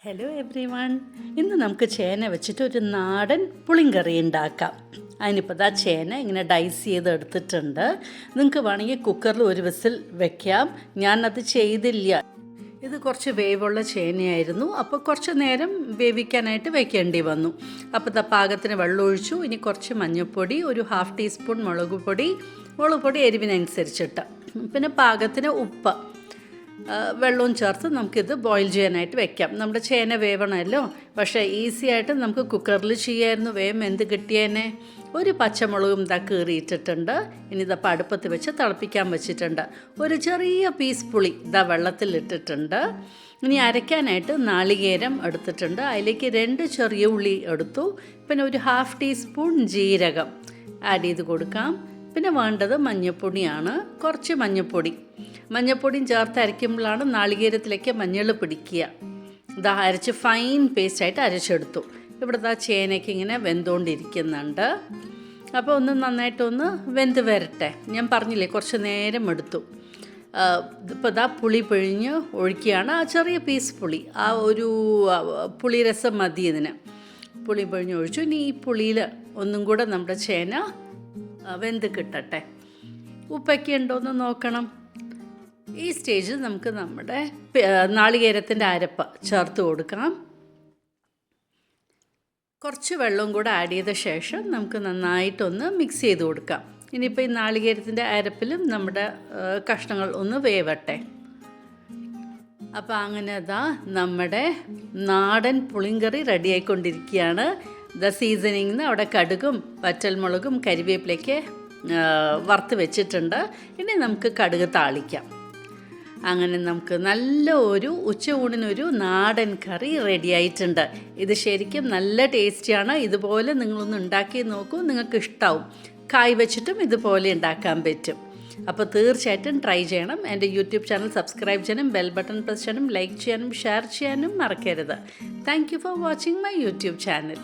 Hello every one. ഇന്ന് നമുക്ക് ചേന വെച്ചിട്ട് ഒരു നാടൻ പുളിങ്കറി ഉണ്ടാക്കാം. അതിനിപ്പോൾ ചേന ഇങ്ങനെ ഡൈസ് ചെയ്ത് എടുത്തിട്ടുണ്ട്. നിങ്ങൾക്ക് വേണമെങ്കിൽ കുക്കറിൽ ഒരു വിസിൽ വെക്കാം. ഞാനത് ചെയ്തില്ല. ഇത് കുറച്ച് വേവുള്ള ചേനയായിരുന്നു. അപ്പോൾ കുറച്ച് നേരം വേവിക്കാനായിട്ട് വെക്കേണ്ടി വന്നു. അപ്പോൾ പാകത്തിന് വെള്ളം ഒഴിച്ചു. ഇനി കുറച്ച് മഞ്ഞൾപ്പൊടി, ഒരു 1/2 ടീസ്പൂൺ മുളക് പൊടി എരിവിനനുസരിച്ചിട്ട്, പിന്നെ പാകത്തിന് ഉപ്പ്, വെള്ളവും ചേർത്ത് നമുക്കിത് ബോയിൽ ചെയ്യാനായിട്ട് വെക്കാം. നമ്മുടെ ചേന വേവണമല്ലോ, പക്ഷേ ഈസി ആയിട്ട് നമുക്ക് കുക്കറിൽ ചെയ്യായിരുന്നു. വേഗം എന്ത് കിട്ടിയേനെ. ഒരു പച്ചമുളകും കീറിയിട്ടിട്ടുണ്ട്. ഇനി ഇതപ്പോൾ അടുപ്പത്ത് വെച്ച് തിളപ്പിക്കാൻ വെച്ചിട്ടുണ്ട്. ഒരു ചെറിയ പീസ് പുളി വെള്ളത്തിലിട്ടിട്ടുണ്ട്. ഇനി അരയ്ക്കാനായിട്ട് നാളികേരം എടുത്തിട്ടുണ്ട്. അതിലേക്ക് 2 ചെറിയ ഉള്ളി എടുത്തു. പിന്നെ ഒരു 1/2 ടീസ്പൂൺ ജീരകം ആഡ് ചെയ്ത് കൊടുക്കാം. പിന്നെ വേണ്ടത് മഞ്ഞൾപ്പൊടിയാണ്. കുറച്ച് മഞ്ഞൾപ്പൊടിയും ചേർത്ത് അരയ്ക്കുമ്പോഴാണ് നാളികേരത്തിലേക്ക് മഞ്ഞൾ പിടിക്കുക. അരച്ച് ഫൈൻ പേസ്റ്റായിട്ട് അരച്ചെടുത്തു. ഇവിടെ ചേനയ്ക്ക് ഇങ്ങനെ വെന്തുകൊണ്ടിരിക്കുന്നുണ്ട്. അപ്പോൾ നന്നായിട്ടൊന്ന് വെന്ത് വരട്ടെ. ഞാൻ പറഞ്ഞില്ലേ, കുറച്ച് നേരം എടുത്തു. ഇപ്പോൾ പുളി പിഴിഞ്ഞ് ഒഴിക്കുകയാണ്. ആ ചെറിയ പീസ് പുളി, ആ ഒരു പുളിരസം മതി ഇതിന്. പുളി പിഴിഞ്ഞ് ഒഴിച്ചു. ഇനി ഈ പുളിയിൽ ഒന്നും കൂടെ നമ്മുടെ ചേന വെന്ത് കിട്ടട്ടെ. ഉപ്പൊക്കെ ഉണ്ടോയെന്ന് നോക്കണം. ഈ സ്റ്റേജിൽ നമുക്ക് നമ്മുടെ നാളികേരത്തിൻ്റെ അരപ്പ് ചേർത്ത് കൊടുക്കാം. കുറച്ച് വെള്ളവും കൂടെ ആഡ് ചെയ്ത ശേഷം നമുക്ക് നന്നായിട്ടൊന്ന് മിക്സ് ചെയ്ത് കൊടുക്കാം. ഇനിയിപ്പോൾ ഈ നാളികേരത്തിൻ്റെ അരപ്പിലും നമ്മുടെ കഷ്ണങ്ങൾ ഒന്ന് വേവട്ടെ. അപ്പോൾ അങ്ങനെ നമ്മുടെ നാടൻ പുളിങ്കറി റെഡി ആയിക്കൊണ്ടിരിക്കുകയാണ്. സീസണിങ്ങിന് അവിടെ കടുകും വറ്റൽമുളകും കരിവേപ്പിലയ്ക്ക് വറുത്ത് വെച്ചിട്ടുണ്ട്. ഇനി നമുക്ക് കടുക് താളിക്കാം. അങ്ങനെ നമുക്ക് നല്ല ഒരു ഉച്ചയൂണിനൊരു നാടൻ കറി റെഡി ആയിട്ടുണ്ട്. ഇത് ശരിക്കും നല്ല ടേസ്റ്റിയാണ്. ഇതുപോലെ നിങ്ങളൊന്ന് ഉണ്ടാക്കി നോക്കൂ, നിങ്ങൾക്ക് ഇഷ്ടമാവും. കായ് വെച്ചിട്ടും ഇതുപോലെ ഉണ്ടാക്കാൻ പറ്റും. അപ്പോൾ തീർച്ചയായിട്ടും ട്രൈ ചെയ്യണം. എൻ്റെ യൂട്യൂബ് ചാനൽ സബ്സ്ക്രൈബ് ചെയ്യാനും ബെൽ ബട്ടൺ പ്രസ് ചെയ്യാനും ലൈക്ക് ചെയ്യാനും ഷെയർ ചെയ്യാനും മറക്കരുത്. Thank you for watching my YouTube channel.